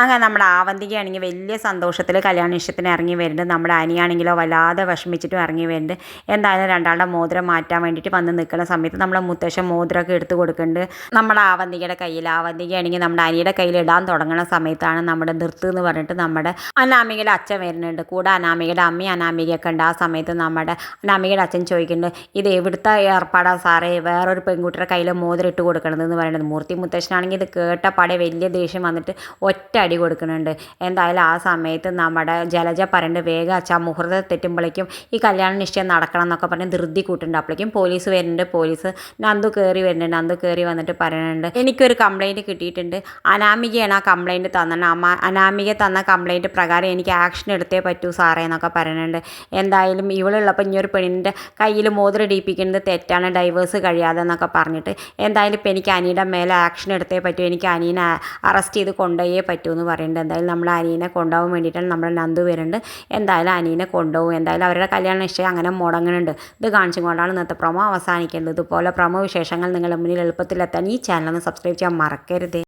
അങ്ങനെ നമ്മുടെ ആവന്തികയാണെങ്കിൽ വലിയ സന്തോഷത്തിൽ കല്യാണ നിശ്ചയത്തിന് ഇറങ്ങി വരുന്നുണ്ട്. നമ്മുടെ അനിയാണെങ്കിലോ വല്ലാതെ വിഷമിച്ചിട്ടും ഇറങ്ങി വരുന്നുണ്ട്. എന്തായാലും രണ്ടാളുടെ മോതിരം മാറ്റാൻ വേണ്ടിയിട്ട് വന്ന് നിൽക്കുന്ന സമയത്ത് നമ്മളെ മുത്തശ്ശൻ മോതിരമൊക്കെ എടുത്ത് കൊടുക്കുന്നുണ്ട് നമ്മുടെ ആവന്തികയുടെ കയ്യിൽ. ആവന്തികയാണെങ്കിൽ നമ്മുടെ അനിയുടെ കയ്യിൽ ഇടാൻ തുടങ്ങുന്ന സമയത്താണ് നമ്മുടെ നിർത്ത് എന്ന് പറഞ്ഞിട്ട് നമ്മുടെ അനാമികയുടെ അച്ഛൻ വരുന്നുണ്ട്. കൂടെ അനാമികയുടെ അമ്മയും അനാമികയൊക്കെ ഉണ്ട്. ആ സമയത്ത് നമ്മുടെ അനാമികയുടെ അച്ഛൻ ചോദിക്കുന്നുണ്ട്, ഇത് എവിടുത്തെ ഏർപ്പാടാ സാറേ വേറൊരു പെൺകുട്ടിയുടെ കയ്യിൽ മോതിരം ഇട്ട് കൊടുക്കണതെന്ന് പറയുന്നത്. മൂർത്തി മുത്തശ്ശനാണെങ്കിൽ ഇത് കേട്ട പാടെ വലിയ ദേഷ്യം വന്നിട്ട് ഒറ്റ അടി കൊടുക്കുന്നുണ്ട്. എന്തായാലും ആ സമയത്ത് നമ്മുടെ ജലജ പറയുന്നുണ്ട്, വേഗം അച്ഛാ മുഹൂർത്തം തെറ്റുമ്പോഴേക്കും ഈ കല്യാണ നിശ്ചയം നടക്കണം എന്നൊക്കെ പറഞ്ഞ് ധൃതി കൂട്ടുന്നുണ്ട്. അപ്പോഴേക്കും പോലീസ് വരുന്നുണ്ട്. പോലീസ് നന്ദു കയറി വരുന്നുണ്ട്. നന്ദു കയറി വന്നിട്ട് പറയുന്നുണ്ട്, എനിക്കൊരു കംപ്ലയിൻറ്റ് കിട്ടിയിട്ടുണ്ട്. അനാമികയാണ് ആ കംപ്ലയിൻറ്റ് തന്നത്. അനാമിക തന്ന കംപ്ലയിൻറ്റ് പ്രകാരം എനിക്ക് ആക്ഷൻ എടുത്തേ പറ്റൂ സാറേ എന്നൊക്കെ പറയുന്നുണ്ട്. എന്തായാലും ഇവളുള്ളപ്പോൾ ഇനി ഒരു പെണ്ണിൻ്റെ കയ്യിൽ മോതിരം ഇടിയിപ്പിക്കുന്നത് തെറ്റാണ്, ഡൈവേഴ്സ് കഴിയാതെ എന്നൊക്കെ പറഞ്ഞിട്ട് എന്തായാലും ഇപ്പം എനിക്ക് അനിയുടെ മേലെ ആക്ഷൻ എടുത്തേ പറ്റൂ, എനിക്ക് അനീനെ അറസ്റ്റ് ചെയ്ത് കൊണ്ടുപോയേ പറ്റൂ എന്ന് പറയുന്നുണ്ട്. എന്തായാലും നമ്മൾ അനീനെ കൊണ്ടുപോകാൻ വേണ്ടിയിട്ടാണ് നമ്മുടെ നന്ദു വരുന്നുണ്ട്. എന്തായാലും അനീനെ കൊണ്ടുപോകും. എന്തായാലും അവരുടെ കല്യാണ നിശ്ചയം അങ്ങനെ മുടങ്ങുന്നുണ്ട്. ഇത് കാണിച്ചും കൊണ്ടാണ് ഇന്നത്തെ പ്രൊമോ അവസാനിക്കുന്നത്. ഇതുപോലെ പ്രൊമോ വിശേഷങ്ങൾ നിങ്ങളുടെ മുന്നിൽ എളുപ്പത്തിലെത്താൻ ഈ ചാനൽ ഒന്ന് സബ്സ്ക്രൈബ് ചെയ്യാൻ മറക്കരുത്.